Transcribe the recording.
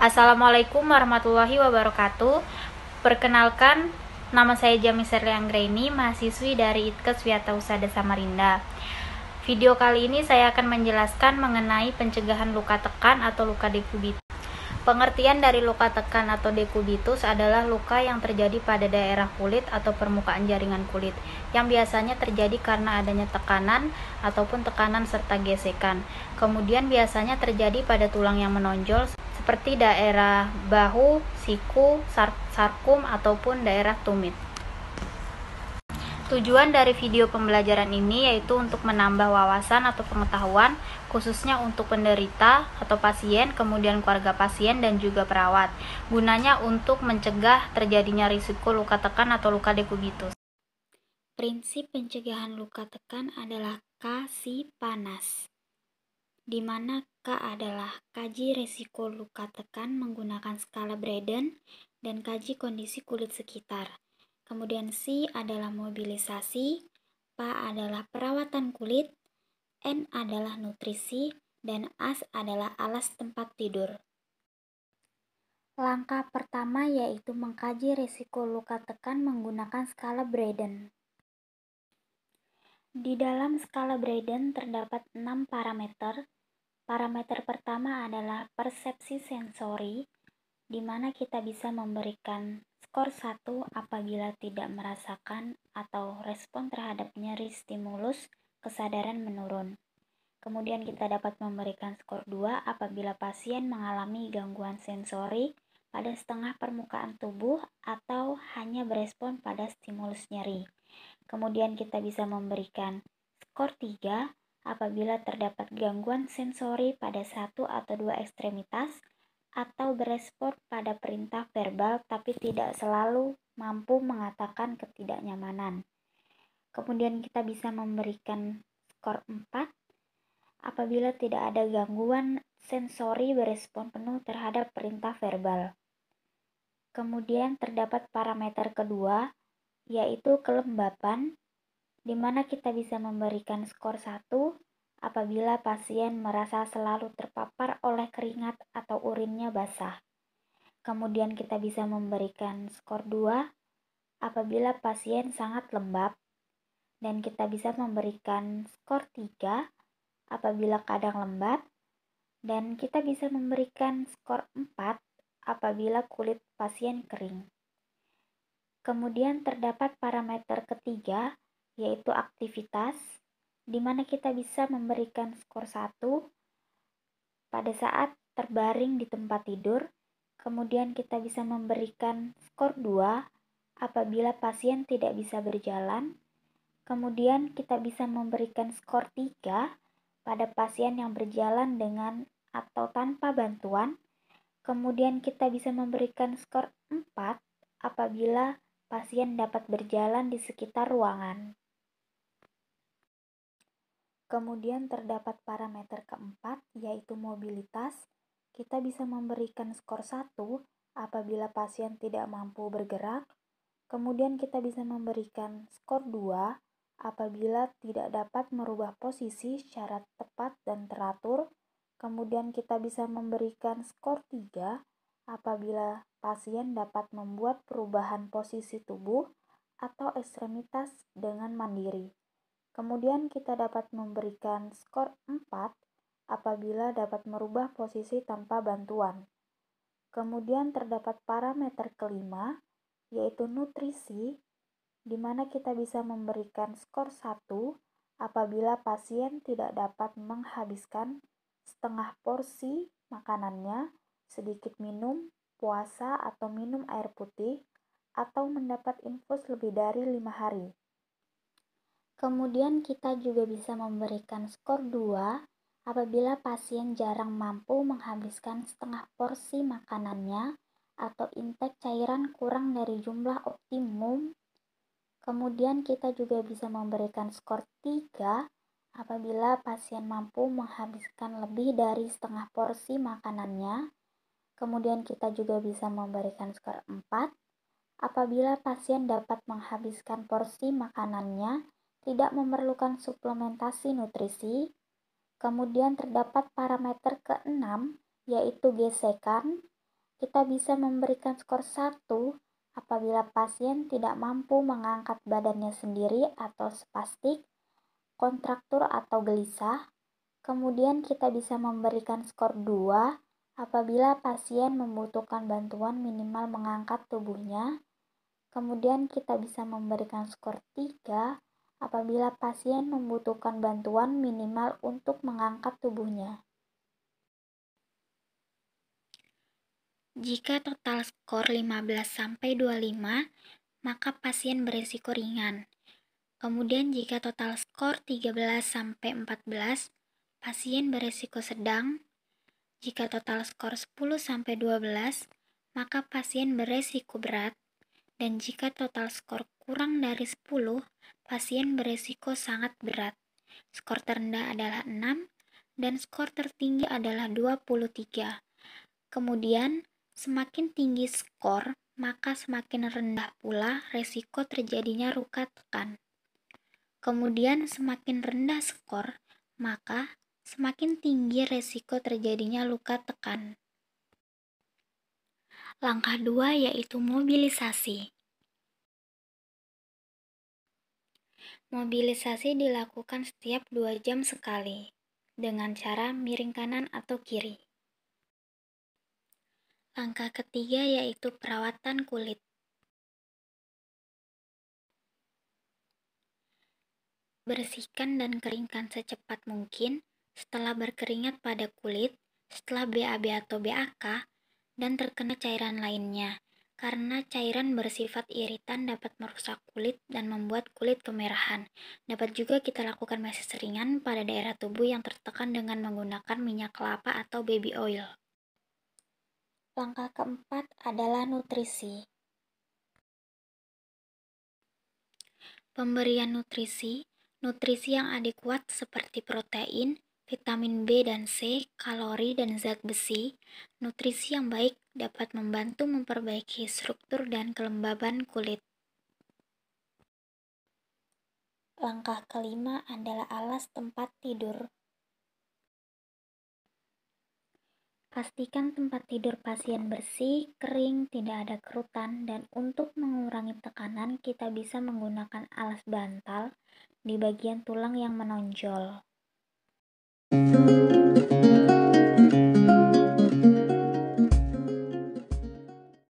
Assalamualaikum warahmatullahi wabarakatuh. Perkenalkan, nama saya Jami Serli Anggraini, mahasiswi dari ITKES Wiatausaha Samarinda. Video kali ini saya akan menjelaskan mengenai pencegahan luka tekan atau luka dekubitus. Pengertian dari luka tekan atau dekubitus adalah luka yang terjadi pada daerah kulit atau permukaan jaringan kulit, yang biasanya terjadi karena adanya tekanan ataupun tekanan serta gesekan. Kemudian biasanya terjadi pada tulang yang menonjol seperti daerah bahu, siku, sarkum, ataupun daerah tumit. Tujuan dari video pembelajaran ini yaitu untuk menambah wawasan atau pengetahuan khususnya untuk penderita atau pasien, kemudian keluarga pasien dan juga perawat. Gunanya untuk mencegah terjadinya risiko luka tekan atau luka dekubitus. Prinsip pencegahan luka tekan adalah kasih panas, di mana K adalah kaji risiko luka tekan menggunakan skala Braden dan kaji kondisi kulit sekitar. Kemudian C adalah mobilisasi, P adalah perawatan kulit, N adalah nutrisi, dan A adalah alas tempat tidur. Langkah pertama yaitu mengkaji risiko luka tekan menggunakan skala Braden. Di dalam skala Braden terdapat 6 parameter. Parameter pertama adalah persepsi sensori, di mana kita bisa memberikan skor 1 apabila tidak merasakan atau respon terhadap nyeri stimulus, kesadaran menurun. Kemudian kita dapat memberikan skor 2 apabila pasien mengalami gangguan sensori pada setengah permukaan tubuh atau hanya berespon pada stimulus nyeri. Kemudian kita bisa memberikan skor 3 apabila terdapat gangguan sensori pada satu atau dua ekstremitas atau berespon pada perintah verbal tapi tidak selalu mampu mengatakan ketidaknyamanan. Kemudian kita bisa memberikan skor 4 apabila tidak ada gangguan sensori berespon penuh terhadap perintah verbal. Kemudian terdapat parameter kedua yaitu kelembapan, di mana kita bisa memberikan skor 1 apabila pasien merasa selalu terpapar oleh keringat atau urinnya basah. Kemudian kita bisa memberikan skor 2 apabila pasien sangat lembab, dan kita bisa memberikan skor 3 apabila kadang lembab, dan kita bisa memberikan skor 4 apabila kulit pasien kering. Kemudian terdapat parameter ketiga yaitu aktivitas, di mana kita bisa memberikan skor 1 pada saat terbaring di tempat tidur. Kemudian kita bisa memberikan skor 2 apabila pasien tidak bisa berjalan. Kemudian kita bisa memberikan skor 3 pada pasien yang berjalan dengan atau tanpa bantuan. Kemudian kita bisa memberikan skor 4 apabila pasien dapat berjalan di sekitar ruangan. Kemudian terdapat parameter keempat yaitu mobilitas. Kita bisa memberikan skor 1 apabila pasien tidak mampu bergerak. Kemudian kita bisa memberikan skor 2 apabila tidak dapat merubah posisi secara tepat dan teratur. Kemudian kita bisa memberikan skor 3 apabila pasien dapat membuat perubahan posisi tubuh atau ekstremitas dengan mandiri. Kemudian kita dapat memberikan skor 4 apabila dapat merubah posisi tanpa bantuan. Kemudian terdapat parameter kelima yaitu nutrisi, di mana kita bisa memberikan skor 1 apabila pasien tidak dapat menghabiskan setengah porsi makanannya, sedikit minum, puasa atau minum air putih, atau mendapat infus lebih dari 5 hari. Kemudian kita juga bisa memberikan skor 2 apabila pasien jarang mampu menghabiskan setengah porsi makanannya atau intake cairan kurang dari jumlah optimum. Kemudian kita juga bisa memberikan skor 3 apabila pasien mampu menghabiskan lebih dari setengah porsi makanannya. Kemudian kita juga bisa memberikan skor 4 apabila pasien dapat menghabiskan porsi makanannya tidak memerlukan suplementasi nutrisi. Kemudian terdapat parameter ke-6, yaitu gesekan. Kita bisa memberikan skor 1 apabila pasien tidak mampu mengangkat badannya sendiri atau spastik, kontraktur atau gelisah. Kemudian kita bisa memberikan skor 2 apabila pasien membutuhkan bantuan minimal mengangkat tubuhnya. Kemudian kita bisa memberikan skor 3 apabila pasien membutuhkan bantuan minimal untuk mengangkat tubuhnya. Jika total skor 15-25, maka pasien berisiko ringan. Kemudian jika total skor 13-14, pasien berisiko sedang. Jika total skor 10-12, maka pasien berisiko berat. Dan jika total skor kurang dari 10, pasien berisiko sangat berat. Skor terendah adalah 6 dan skor tertinggi adalah 23. Kemudian, semakin tinggi skor, maka semakin rendah pula resiko terjadinya luka tekan. Kemudian, semakin rendah skor, maka semakin tinggi resiko terjadinya luka tekan. Langkah 2 yaitu mobilisasi. Mobilisasi dilakukan setiap 2 jam sekali, dengan cara miring kanan atau kiri. Langkah ketiga yaitu perawatan kulit. Bersihkan dan keringkan secepat mungkin setelah berkeringat pada kulit, setelah BAB atau BAK, dan terkena cairan lainnya. Karena cairan bersifat iritan dapat merusak kulit dan membuat kulit kemerahan. Dapat juga kita lakukan massage ringan pada daerah tubuh yang tertekan dengan menggunakan minyak kelapa atau baby oil. Langkah keempat adalah nutrisi. Pemberian nutrisi yang adekuat seperti protein, vitamin B dan C, kalori, dan zat besi. Nutrisi yang baik dapat membantu memperbaiki struktur dan kelembaban kulit. Langkah kelima adalah alas tempat tidur. Pastikan tempat tidur pasien bersih, kering, tidak ada kerutan, dan untuk mengurangi tekanan kita bisa menggunakan alas bantal di bagian tulang yang menonjol.